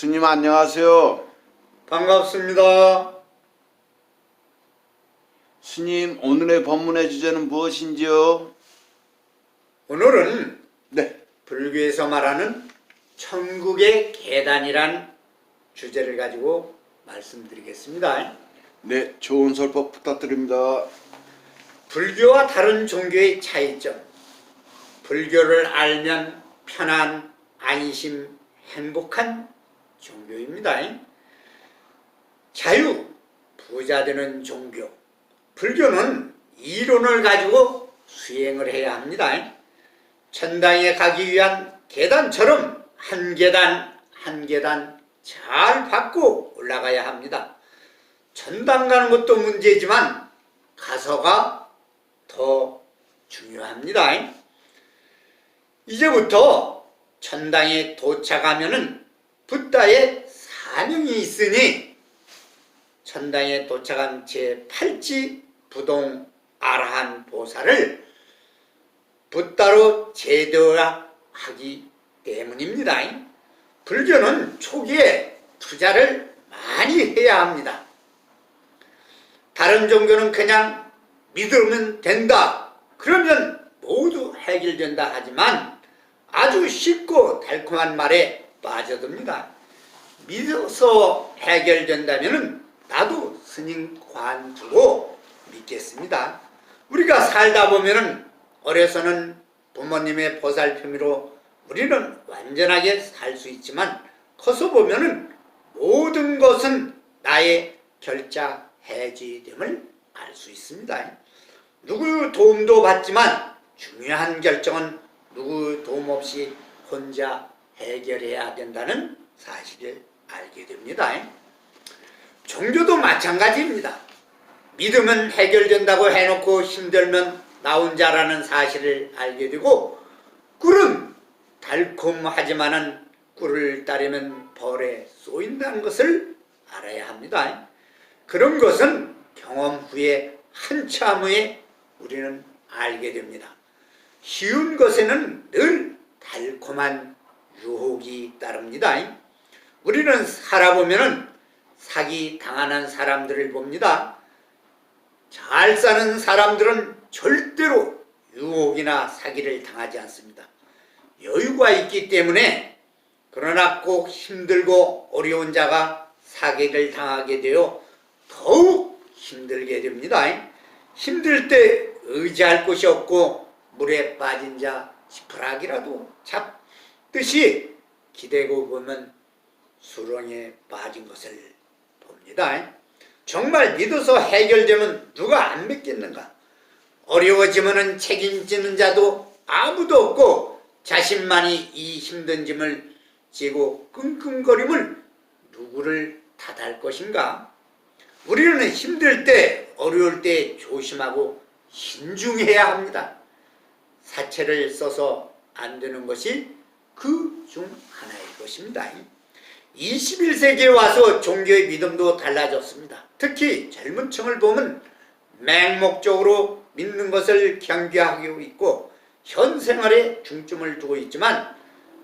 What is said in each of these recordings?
스님 안녕하세요. 반갑습니다. 스님 오늘의 법문의 주제는 무엇인지요? 오늘은 네. 불교에서 말하는 천국의 계단이란 주제를 가지고 말씀드리겠습니다. 네, 좋은 설법 부탁드립니다. 불교와 다른 종교의 차이점. 불교를 알면 편안, 안심, 행복한 종교입니다. 자유, 부자 되는 종교. 불교는 이론을 가지고 수행을 해야 합니다. 천당에 가기 위한 계단처럼 한 계단 한 계단 잘 밟고 올라가야 합니다. 천당 가는 것도 문제지만 가서가 더 중요합니다. 이제부터 천당에 도착하면은 붓다의 사명이 있으니 천당에 도착한 제8지 부동 아라한 보살을 붓다로 제도하기 때문입니다. 불교는 초기에 투자를 많이 해야 합니다. 다른 종교는 그냥 믿으면 된다. 그러면 모두 해결된다 하지만 아주 쉽고 달콤한 말에 빠져듭니다. 믿어서 해결된다면 나도 스님 관두고 믿겠습니다. 우리가 살다 보면은 어려서는 부모님의 보살핌으로 우리는 완전하게 살 수 있지만 커서 보면은 모든 것은 나의 결자 해지됨을 알 수 있습니다. 누구 도움도 받지만 중요한 결정은 누구 도움 없이 혼자 해결해야 된다는 사실을 알게 됩니다. 종교도 마찬가지입니다. 믿으면 해결된다고 해놓고 힘들면 나 혼자라는 사실을 알게 되고, 꿀은 달콤하지만은 꿀을 따르면 벌에 쏘인다는 것을 알아야 합니다. 그런 것은 경험 후에 한참 후에 우리는 알게 됩니다. 쉬운 것에는 늘 달콤한 유혹이 따릅니다. 우리는 살아보면 사기 당하는 사람들을 봅니다. 잘 사는 사람들은 절대로 유혹이나 사기를 당하지 않습니다. 여유가 있기 때문에. 그러나 꼭 힘들고 어려운 자가 사기를 당하게 되어 더욱 힘들게 됩니다. 힘들 때 의지할 곳이 없고 물에 빠진 자 지푸라기라도 잡듯이 기대고 보면 수렁에 빠진 것을 봅니다. 정말 믿어서 해결되면 누가 안 믿겠는가? 어려워지면 책임지는 자도 아무도 없고 자신만이 이 힘든 짐을 지고 끙끙거림을 누구를 탓할 것인가? 우리는 힘들 때, 어려울 때 조심하고 신중해야 합니다. 사채를 써서 안 되는 것이 그 중 하나일 것입니다. 21세기에 와서 종교의 믿음도 달라졌습니다. 특히 젊은 층을 보면 맹목적으로 믿는 것을 경계하고 있고 현 생활에 중점을 두고 있지만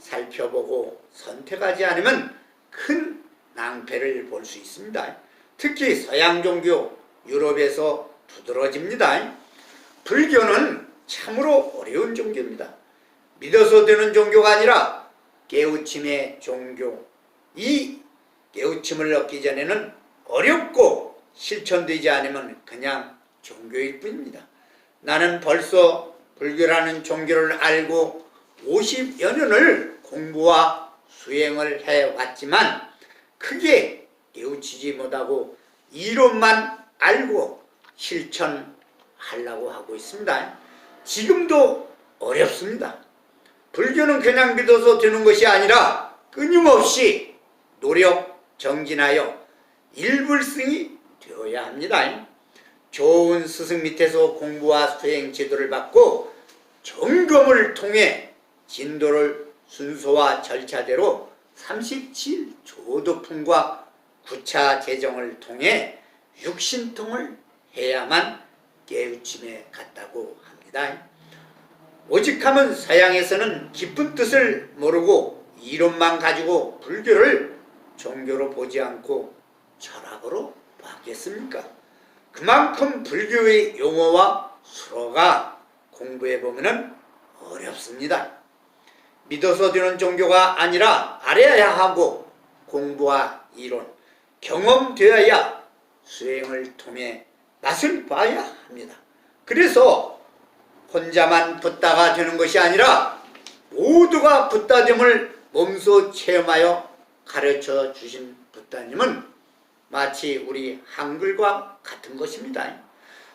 살펴보고 선택하지 않으면 큰 낭패를 볼 수 있습니다. 특히 서양 종교, 유럽에서 두드러집니다. 불교는 참으로 어려운 종교입니다. 믿어서 되는 종교가 아니라 깨우침의 종교. 이 깨우침을 얻기 전에는 어렵고 실천되지 않으면 그냥 종교일 뿐입니다. 나는 벌써 불교라는 종교를 알고 50여 년을 공부와 수행을 해왔지만 크게 깨우치지 못하고 이론만 알고 실천하려고 하고 있습니다. 지금도 어렵습니다. 불교는 그냥 믿어서 되는 것이 아니라 끊임없이 노력, 정진하여 일불승이 되어야 합니다. 좋은 스승 밑에서 공부와 수행 지도를 받고 점검을 통해 진도를 순서와 절차대로 37조도품과 구차 재정을 통해 육신통을 해야만 깨우침에 갔다고 합니다. 오직하면 서양에서는 깊은 뜻을 모르고 이론만 가지고 불교를 종교로 보지 않고 철학으로 봤겠습니까? 그만큼 불교의 용어와 수로가 공부해보면 어렵습니다. 믿어서 되는 종교가 아니라 알아야 하고 공부와 이론, 경험되어야 수행을 통해 맛을 봐야 합니다. 그래서 혼자만 붓다가 되는 것이 아니라 모두가 붓다됨을 몸소 체험하여 가르쳐 주신 붓다님은 마치 우리 한글과 같은 것입니다.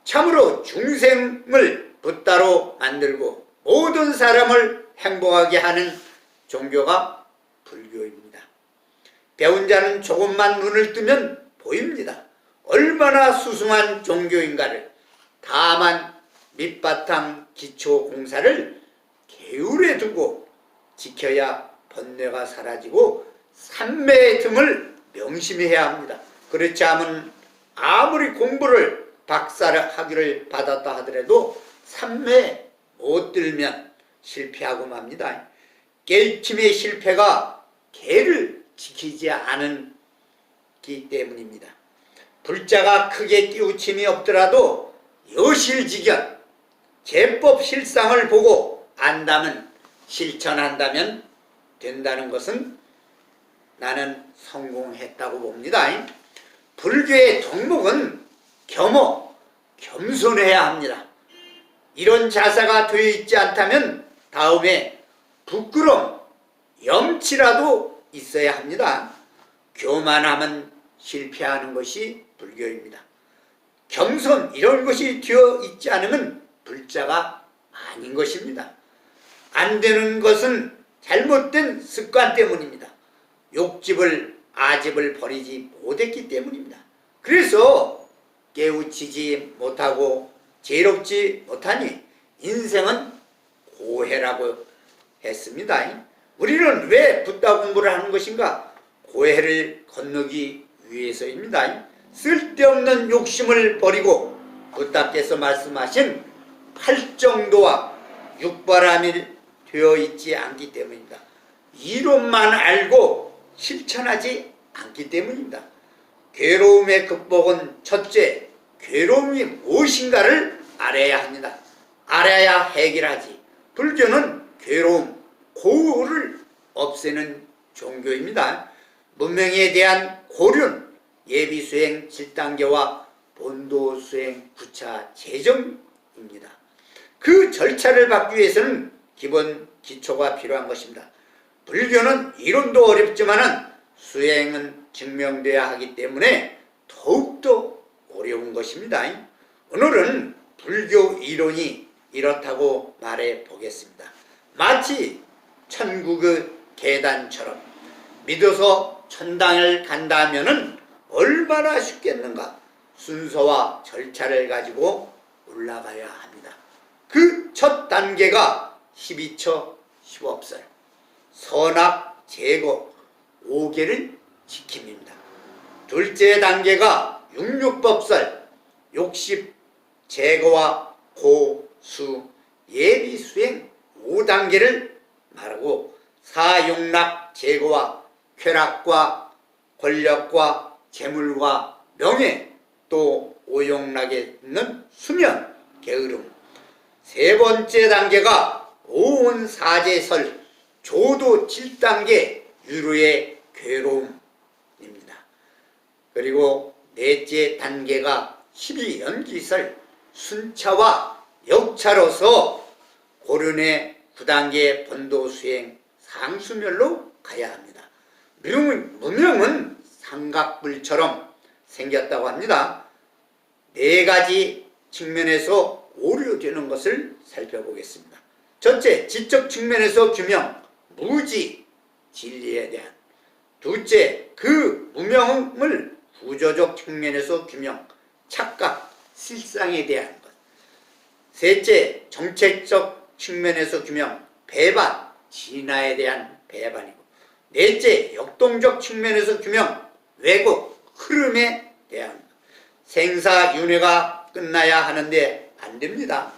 참으로 중생을 붓다로 만들고 모든 사람을 행복하게 하는 종교가 불교입니다. 배운 자는 조금만 눈을 뜨면 보입니다. 얼마나 수승한 종교인가를. 다만 밑바탕 기초 공사를 게으르게 두고 지켜야 번뇌가 사라지고 삼매의 틈을 명심해야 합니다. 그렇지 않으면 아무리 공부를 박사학위를 받았다 하더라도 삼매에 못 들면 실패하고 맙니다. 깨우침의 실패가 개를 지키지 않기 때문입니다. 불자가 크게 깨우침이 없더라도 여실직연 제법 실상을 보고 안다면 실천한다면 된다는 것은 나는 성공했다고 봅니다. 불교의 덕목은 겸허, 겸손해야 합니다. 이런 자세가 되어 있지 않다면 다음에 부끄럼, 염치라도 있어야 합니다. 교만하면 실패하는 것이 불교입니다. 겸손 이런 것이 되어 있지 않으면 불자가 아닌 것입니다. 안 되는 것은 잘못된 습관 때문입니다. 욕집을 아집을 버리지 못했기 때문입니다. 그래서 깨우치지 못하고 제롭지 못하니 인생은 고해라고 했습니다. 우리는 왜 붓다 공부를 하는 것인가? 고해를 건너기 위해서입니다. 쓸데없는 욕심을 버리고 붓다께서 말씀하신 팔정도와 육바람이 되어 있지 않기 때문입니다. 이론만 알고 실천하지 않기 때문입니다. 괴로움의 극복은 첫째, 괴로움이 무엇인가를 알아야 합니다. 알아야 해결하지. 불교는 괴로움, 고우를 없애는 종교입니다. 문명에 대한 고륜, 예비수행 7단계와 본도수행 9차 재정입니다. 그 절차를 받기 위해서는 기본 기초가 필요한 것입니다. 불교는 이론도 어렵지만 수행은 증명돼야 하기 때문에 더욱더 어려운 것입니다. 오늘은 불교 이론이 이렇다고 말해 보겠습니다. 마치 천국의 계단처럼 믿어서 천당을 간다면은 얼마나 쉽겠는가. 순서와 절차를 가지고 올라가야 합니다. 그 첫 단계가 12처 10업설, 선악 제거 5개를 지킴입니다. 둘째 단계가 66법설, 욕심 제거와 고수 예비 수행 5단계를 말하고 사욕락 제거와 쾌락과 권력과 재물과 명예, 또 오욕락에 있는 수면, 게으름. 세 번째 단계가 오온사제설, 조도 7단계 유로의 괴로움입니다. 그리고 넷째 단계가 12연기설, 순차와 역차로서 고륜의 9단계 번도수행 상수멸로 가야 합니다. 무명은 삼각불처럼 생겼다고 합니다. 네 가지 측면에서 오류되는 것을 살펴보겠습니다. 첫째, 지적 측면에서 규명, 무지, 진리에 대한. 둘째, 그 무명을 구조적 측면에서 규명, 착각, 실상에 대한 것. 셋째, 정책적 측면에서 규명, 배반, 진화에 대한 배반이고. 넷째, 역동적 측면에서 규명, 왜곡, 흐름에 대한 것. 생사윤회가 끝나야 하는데 안 됩니다.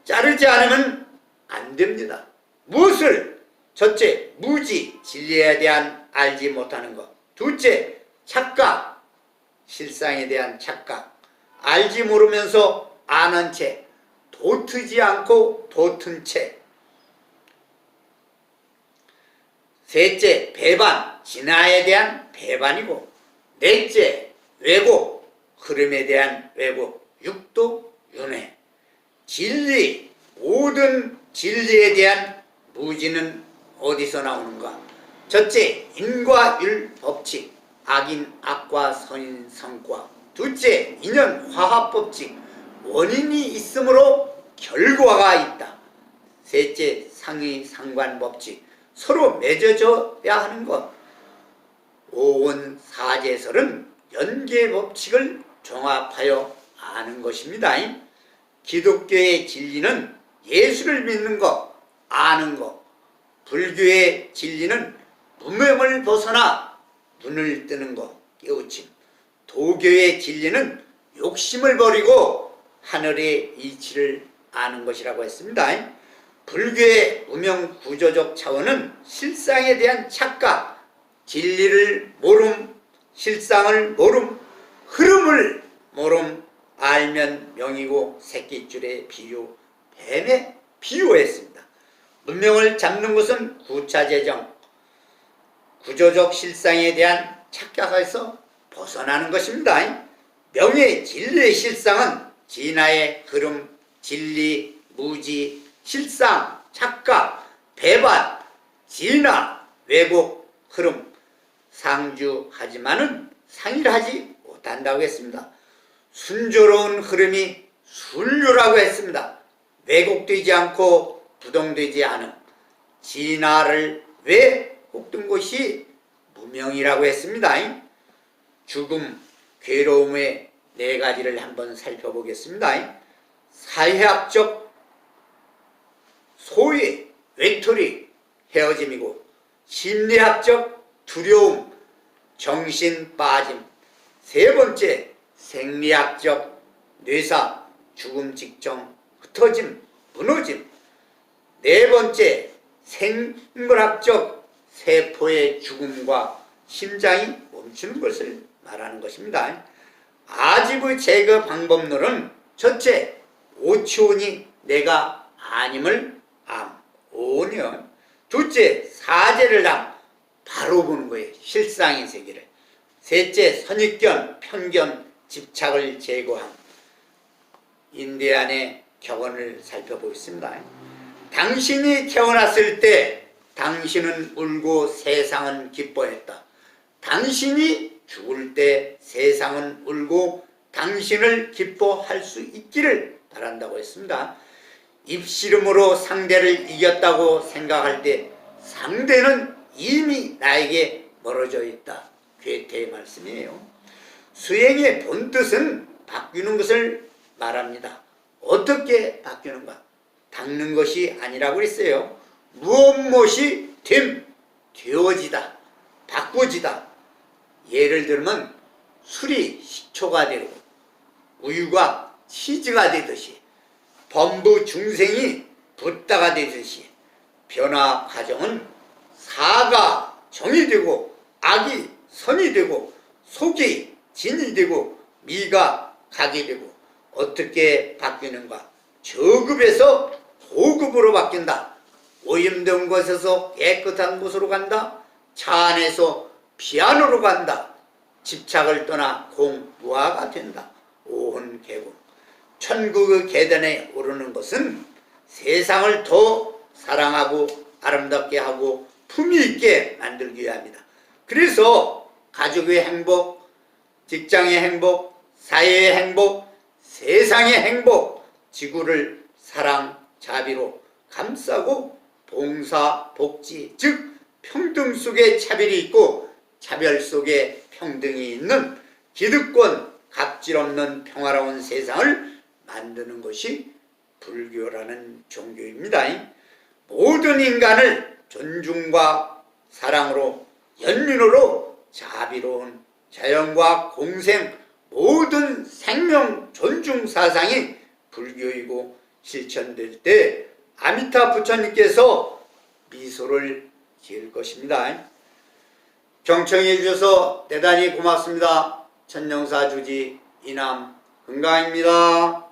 자르지 않으면 안 됩니다. 무엇을? 첫째, 무지, 진리에 대한 알지 못하는 것. 둘째, 착각. 실상에 대한 착각. 알지 모르면서 아는 채, 도트지 않고 도튼 채. 셋째, 배반. 진화에 대한 배반이고, 넷째, 왜곡. 흐름에 대한 왜곡. 육도, 윤회. 진리. 모든 진리에 대한 무지는 어디서 나오는가? 첫째, 인과율 법칙. 악인 악과 선인 성과. 둘째, 인연 화합 법칙. 원인이 있으므로 결과가 있다. 셋째, 상의 상관 법칙. 서로 맺어져야 하는 것. 오원 사제설은 연계 법칙을 종합하여 아는 것입니다. 기독교의 진리는 예수를 믿는 것, 아는 것. 불교의 진리는 무명을 벗어나 눈을 뜨는 것, 깨우침. 도교의 진리는 욕심을 버리고 하늘의 이치를 아는 것이라고 했습니다. 불교의 무명 구조적 차원은 실상에 대한 착각, 진리를 모름, 실상을 모름, 흐름을 모름, 알면 명이고 새끼줄의 비유, 뱀에 비유했습니다. 문명을 잡는 것은 구차재정, 구조적 실상에 대한 착각에서 벗어나는 것입니다. 명의 진리의 실상은 진화의 흐름, 진리, 무지, 실상, 착각, 배반, 진화, 왜곡, 흐름, 상주하지만은 상일하지 못한다고 했습니다. 순조로운 흐름이 순류라고 했습니다. 왜곡되지 않고 부동되지 않음. 진화를 왜곡된 것이 무명이라고 했습니다. 죽음, 괴로움의 네 가지를 한번 살펴보겠습니다. 사회학적 소외, 외톨이, 헤어짐이고, 심리학적 두려움, 정신 빠짐. 세 번째, 생리학적 뇌사, 죽음 직전, 흩어짐, 무너짐. 네 번째, 생물학적 세포의 죽음과 심장이 멈추는 것을 말하는 것입니다. 아집의 제거 방법론은 첫째, 오치오니 내가 아님을 암, 오년. 둘째, 사제를 암, 바로 보는 거예요. 실상의 세계를. 셋째, 선입견, 편견, 집착을 제거함. 인대안의 격언을 살펴보겠습니다. 당신이 태어났을 때 당신은 울고 세상은 기뻐했다. 당신이 죽을 때 세상은 울고 당신을 기뻐할 수 있기를 바란다고 했습니다. 입씨름으로 상대를 이겼다고 생각할 때 상대는 이미 나에게 멀어져 있다. 괴테의 말씀이에요. 수행의 본뜻은 바뀌는 것을 말합니다. 어떻게 바뀌는가? 닦는 것이 아니라고 했어요. 무엇이 되어지다, 바꿔지다. 예를 들면 술이 식초가 되고 우유가 치즈가 되듯이 범부 중생이 붓다가 되듯이 변화 과정은 사가 정이 되고 악이 선이 되고 속이 진이 되고 미가 각이 되고 어떻게 바뀌는가? 저급에서 고급으로 바뀐다. 오염된 곳에서 깨끗한 곳으로 간다. 차 안에서 피아노로 간다. 집착을 떠나 공무화가 된다. 오혼개공. 천국의 계단에 오르는 것은 세상을 더 사랑하고 아름답게 하고 품위 있게 만들기 위함이다. 그래서 가족의 행복, 직장의 행복, 사회의 행복, 세상의 행복, 지구를 사랑, 자비로 감싸고 봉사, 복지, 즉 평등 속에 차별이 있고 차별 속에 평등이 있는 기득권, 갑질 없는 평화로운 세상을 만드는 것이 불교라는 종교입니다. 모든 인간을 존중과 사랑으로 연민으로 자비로운 자연과 공생 모든 생명 존중 사상이 불교이고 실천될 때 아미타 부처님께서 미소를 지을 것입니다. 경청해 주셔서 대단히 고맙습니다. 천령사 주지 이남 건강입니다.